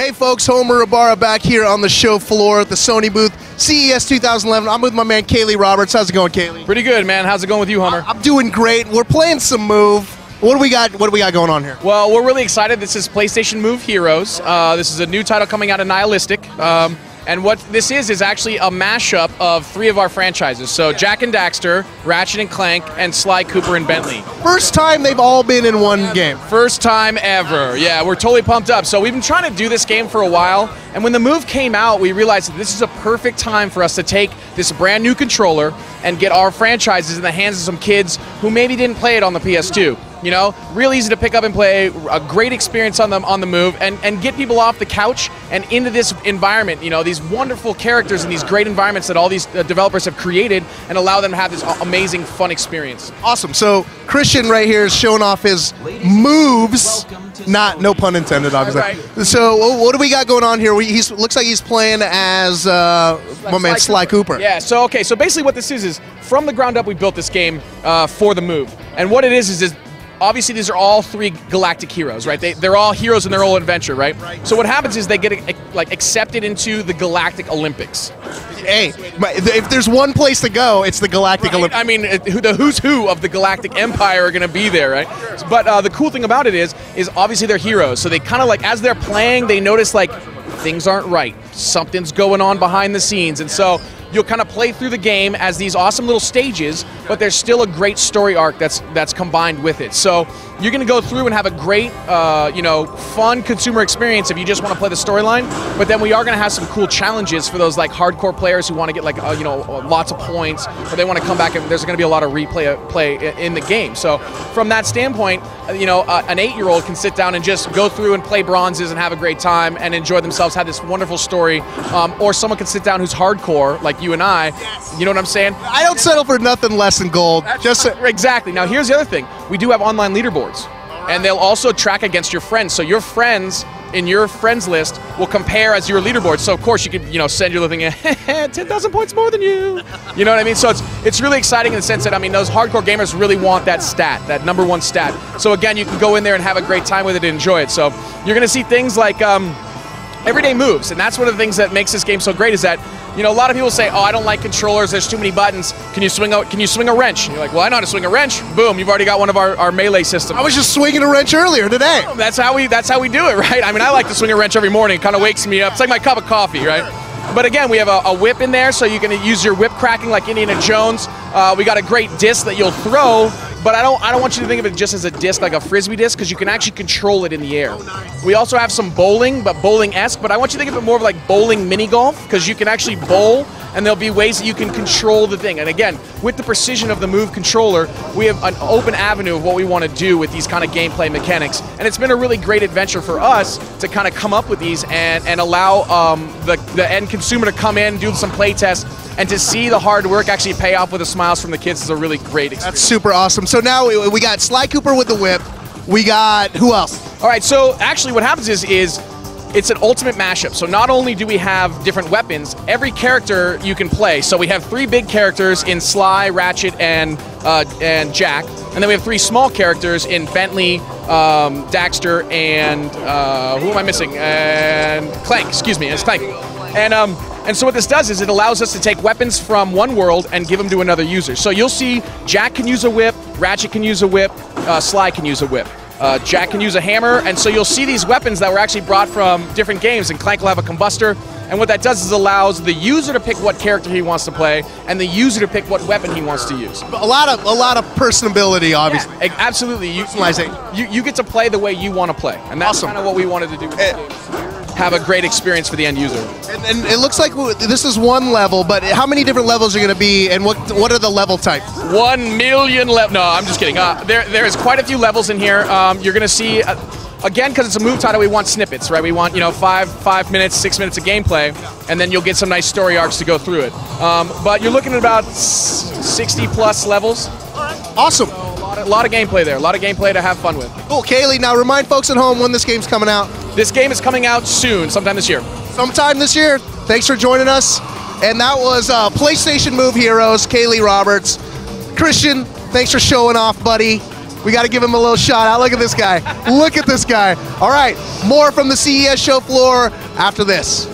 Hey folks, Homer Rabara back here on the show floor at the Sony booth, CES 2011. I'm with my man Caley Roberts. How's it going, Caley? Pretty good, man. How's it going with you, Homer? I'm doing great. We're playing some Move. What do we got going on here? Well, we're really excited. This is PlayStation Move Heroes. This is a new title coming out of Nihilistic. And what this is actually a mashup of 3 of our franchises. So Jak and Daxter, Ratchet and Clank, and Sly Cooper and Bentley. First time they've all been in one game. First time ever. Yeah, we're totally pumped up. So we've been trying to do this game for a while, and when the Move came out, we realized that this is a perfect time for us to take this brand new controller and get our franchises in the hands of some kids who maybe didn't play it on the PS2. You know, real easy to pick up and play, a great experience on the Move, and get people off the couch and into this environment. You know, these wonderful characters and these great environments that all these developers have created, and allow them to have this amazing, fun experience. Awesome. So Christian right here is showing off his moves. No pun intended, obviously. Right. So what do we got going on here? Looks like he's playing as my man Sly Cooper. Yeah. So okay. So basically, what this is from the ground up, we built this game for the Move, and what it is obviously, these are all 3 galactic heroes, right? They're all heroes in their own adventure, right? So what happens is they get accepted into the Galactic Olympics. Hey, if there's one place to go, it's the Galactic Olympics. I mean, the who's who of the Galactic Empire are going to be there, right? But the cool thing about it is obviously they're heroes. So they kind of as they're playing, they notice things aren't right. Something's going on behind the scenes, and so you'll kind of play through the game as these awesome little stages, but there's still a great story arc that's combined with it. So you're going to go through and have a great, fun consumer experience if you just want to play the storyline. But then we are going to have some cool challenges for those hardcore players who want to get lots of points, or they want to come back, and there's going to be a lot of play in the game. So from that standpoint, an 8-year-old can sit down and just go through and play bronzes and have a great time and enjoy themselves, have this wonderful story. Or someone can sit down who's hardcore, like you and I. Yes. You know what I'm saying? I don't settle for nothing less than gold. Exactly. Now here's the other thing. We do have online leaderboards, and they'll also track against your friends. So your friends in your friends list will compare as your leaderboard. So of course you can send your little thing, 10,000 points more than you. You know what I mean? So it's really exciting in the sense that those hardcore gamers really want that stat, that #1 stat. So again, you can go in there and have a great time with it and enjoy it. So you're going to see things like everyday moves, and that's one of the things that makes this game so great is that a lot of people say, oh, I don't like controllers, there's too many buttons. Can you swing a wrench? And you're like, well, I know how to swing a wrench. Boom, you've already got one of our melee systems. I was just swinging a wrench earlier today. Oh, that's how we do it, right? I mean, I like to swing a wrench every morning. It kind of wakes me up. It's like my cup of coffee, right? But again, we have a whip in there, so you can use your whip cracking like Indiana Jones. We got a great disc that you'll throw, but I don't want you to think of it just as a disc, like a frisbee disc, because you can actually control it in the air. Oh, nice. We also have some bowling, but bowling-esque, but I want you to think of it more of like bowling mini golf, because you can actually bowl, and there'll be ways that you can control the thing. And again, with the precision of the Move controller, we have an open avenue of what we want to do with these kind of gameplay mechanics. And it's been a really great adventure for us to kind of come up with these and allow the end consumer to come in, do some play tests, and to see the hard work actually pay off with the smiles from the kids is a really great experience. That's super awesome. So now we got Sly Cooper with the whip. We got who else? All right, so actually what happens is it's an ultimate mashup. So not only do we have different weapons, every character you can play. So we have 3 big characters in Sly, Ratchet, and Jak. And then we have 3 small characters in Bentley, Daxter, and who am I missing? And Clank, excuse me, it's Clank. And so what this does is it allows us to take weapons from one world and give them to another user. So you'll see Jak can use a whip, Ratchet can use a whip, Sly can use a whip. Jak can use a hammer, and so you'll see these weapons that were actually brought from different games, and Clank will have a combustor, and what that does is allows the user to pick what character he wants to play, and the user to pick what weapon he wants to use. A lot of personability, obviously. Yeah, absolutely. You get to play the way you want to play, and that's kind of what we wanted to do with this game. Have a great experience for the end user. And it looks like this is one level, but how many different levels are going to be, and what are the level types? 1 million levels. No, I'm just kidding. There is quite a few levels in here. You're going to see, again, because it's a Move title, we want snippets, right? We want 5 minutes, 6 minutes of gameplay, and then you'll get some nice story arcs to go through it. But you're looking at about 60 plus levels. Awesome. A lot of gameplay there. A lot of gameplay to have fun with. Cool, Caley. Now remind folks at home when this game's coming out. This game is coming out soon, sometime this year. Sometime this year. Thanks for joining us. And that was PlayStation Move Heroes, Caley Roberts. Christian, thanks for showing off, buddy. We got to give him a little shout out. Look at this guy. Look at this guy. All right, more from the CES show floor after this.